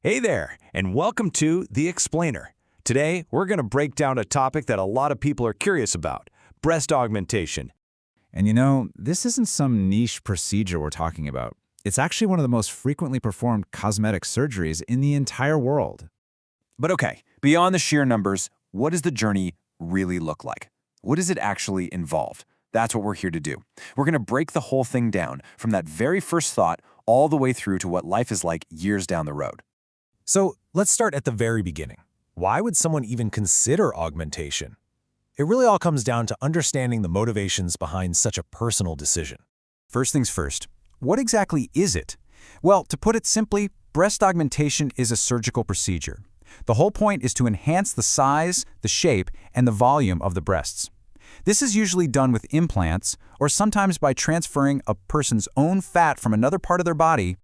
Hey there, and welcome to The Explainer. Today, we're going to break down a topic that a lot of people are curious about, breast augmentation. And you know, this isn't some niche procedure we're talking about. It's actually one of the most frequently performed cosmetic surgeries in the entire world. But okay, beyond the sheer numbers, what does the journey really look like? What does it actually involve? That's what we're here to do. We're going to break the whole thing down from that very first thought all the way through to what life is like years down the road. So let's start at the very beginning. Why would someone even consider augmentation? It really all comes down to understanding the motivations behind such a personal decision. First things first, what exactly is it? Well, to put it simply, breast augmentation is a surgical procedure. The whole point is to enhance the size, the shape, and the volume of the breasts. This is usually done with implants or sometimes by transferring a person's own fat from another part of their body.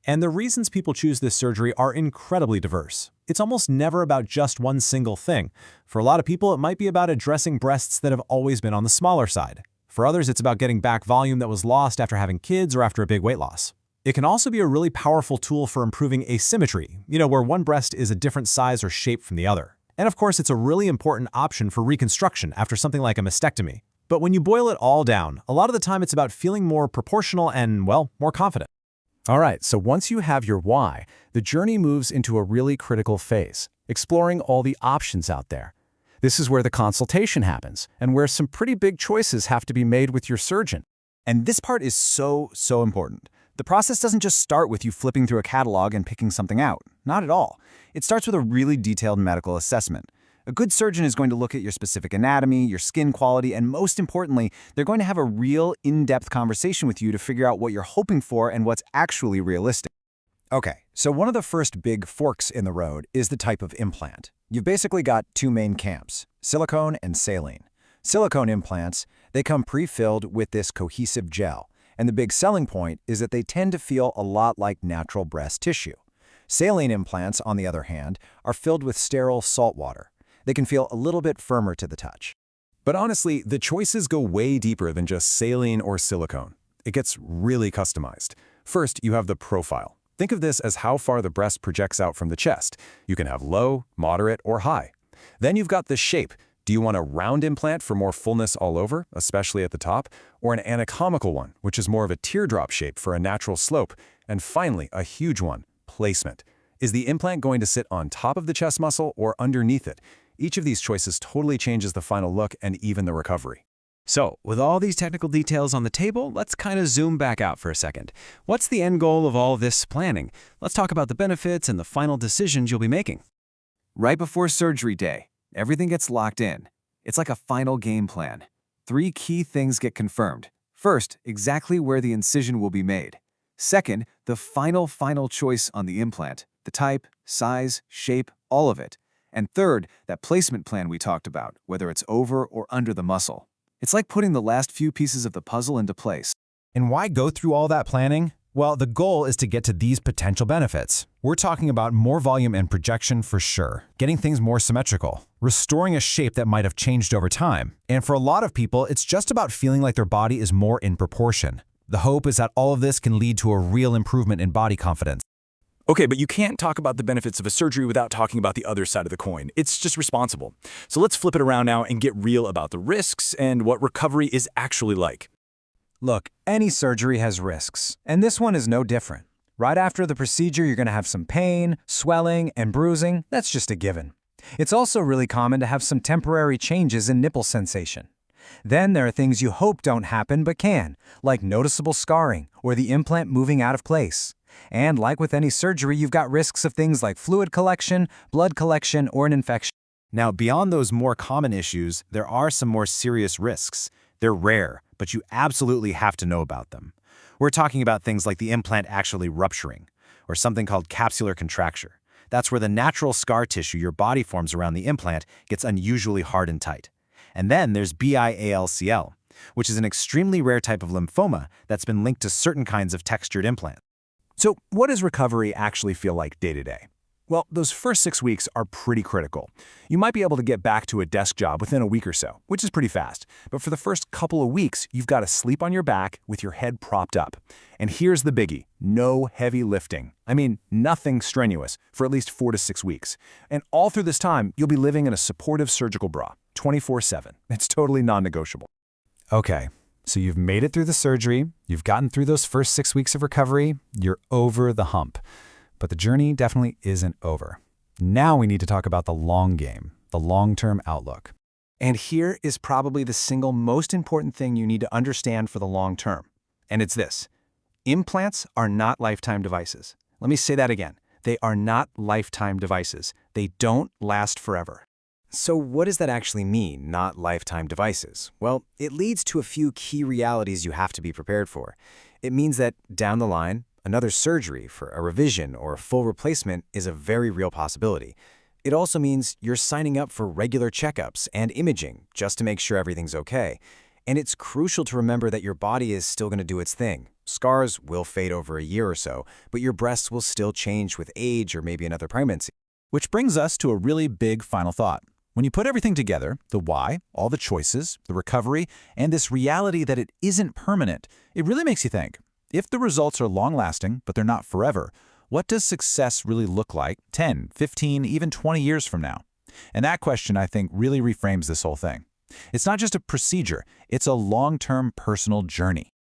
And the reasons people choose this surgery are incredibly diverse. It's almost never about just one single thing. For a lot of people, it might be about addressing breasts that have always been on the smaller side. For others, it's about getting back volume that was lost after having kids or after a big weight loss. It can also be a really powerful tool for improving asymmetry, where one breast is a different size or shape from the other. And of course, it's a really important option for reconstruction after something like a mastectomy. But when you boil it all down, a lot of the time it's about feeling more proportional and, well, more confident. All right, so once you have your why, the journey moves into a really critical phase, exploring all the options out there. This is where the consultation happens, and where some pretty big choices have to be made with your surgeon. And this part is so important. The process doesn't just start with you flipping through a catalog and picking something out. Not at all. It starts with a really detailed medical assessment. A good surgeon is going to look at your specific anatomy, your skin quality, and most importantly, they're going to have a real in-depth conversation with you to figure out what you're hoping for and what's actually realistic. Okay, so one of the first big forks in the road is the type of implant. You've basically got two main camps, silicone and saline. Silicone implants, they come pre-filled with this cohesive gel, and the big selling point is that they tend to feel a lot like natural breast tissue. Saline implants, on the other hand, are filled with sterile salt water. They can feel a little bit firmer to the touch. But honestly, the choices go way deeper than just saline or silicone. It gets really customized. First, you have the profile. Think of this as how far the breast projects out from the chest. You can have low, moderate, or high. Then you've got the shape. Do you want a round implant for more fullness all over, especially at the top, or an anatomical one, which is more of a teardrop shape for a natural slope? And finally, a huge one, placement. Is the implant going to sit on top of the chest muscle or underneath it? Each of these choices totally changes the final look and even the recovery. So, with all these technical details on the table, let's kind of zoom back out for a second. What's the end goal of all this planning? Let's talk about the benefits and the final decisions you'll be making. Right before surgery day, everything gets locked in. It's like a final game plan. 3 key things get confirmed. First, exactly where the incision will be made. Second, the final choice on the implant, the type, size, shape, all of it. And third, that placement plan we talked about, whether it's over or under the muscle. It's like putting the last few pieces of the puzzle into place. And why go through all that planning? Well, the goal is to get to these potential benefits. We're talking about more volume and projection for sure, getting things more symmetrical, restoring a shape that might have changed over time. And for a lot of people, it's just about feeling like their body is more in proportion. The hope is that all of this can lead to a real improvement in body confidence. Okay, but you can't talk about the benefits of a surgery without talking about the other side of the coin. It's just responsible. So let's flip it around now and get real about the risks and what recovery is actually like. Look, any surgery has risks, and this one is no different. Right after the procedure, you're going to have some pain, swelling, and bruising. That's just a given. It's also really common to have some temporary changes in nipple sensation. Then there are things you hope don't happen but can, like noticeable scarring or the implant moving out of place. And like with any surgery, you've got risks of things like fluid collection, blood collection, or an infection. Now, beyond those more common issues, there are some more serious risks. They're rare, but you absolutely have to know about them. We're talking about things like the implant actually rupturing, or something called capsular contracture. That's where the natural scar tissue your body forms around the implant gets unusually hard and tight. And then there's BIALCL, which is an extremely rare type of lymphoma that's been linked to certain kinds of textured implants. So what does recovery actually feel like day to day? Well, those first 6 weeks are pretty critical. You might be able to get back to a desk job within a week or so, which is pretty fast. But for the first couple of weeks, you've got to sleep on your back with your head propped up. And here's the biggie: no heavy lifting. I mean, nothing strenuous for at least 4 to 6 weeks. And all through this time, you'll be living in a supportive surgical bra, 24/7. It's totally non-negotiable. Okay, so you've made it through the surgery, you've gotten through those first 6 weeks of recovery, you're over the hump. But the journey definitely isn't over. Now we need to talk about the long game, the long-term outlook. And here is probably the single most important thing you need to understand for the long term. And it's this: implants are not lifetime devices. Let me say that again. They are not lifetime devices. They don't last forever. So what does that actually mean, not lifetime devices? Well, it leads to a few key realities you have to be prepared for. It means that down the line, another surgery for a revision or a full replacement is a very real possibility. It also means you're signing up for regular checkups and imaging just to make sure everything's okay. And it's crucial to remember that your body is still going to do its thing. Scars will fade over a year or so, but your breasts will still change with age or maybe another pregnancy. Which brings us to a really big final thought. When you put everything together, the why, all the choices, the recovery, and this reality that it isn't permanent, it really makes you think. If the results are long-lasting, but they're not forever, what does success really look like 10, 15, even 20 years from now? And that question, I think, really reframes this whole thing. It's not just a procedure, it's a long-term personal journey.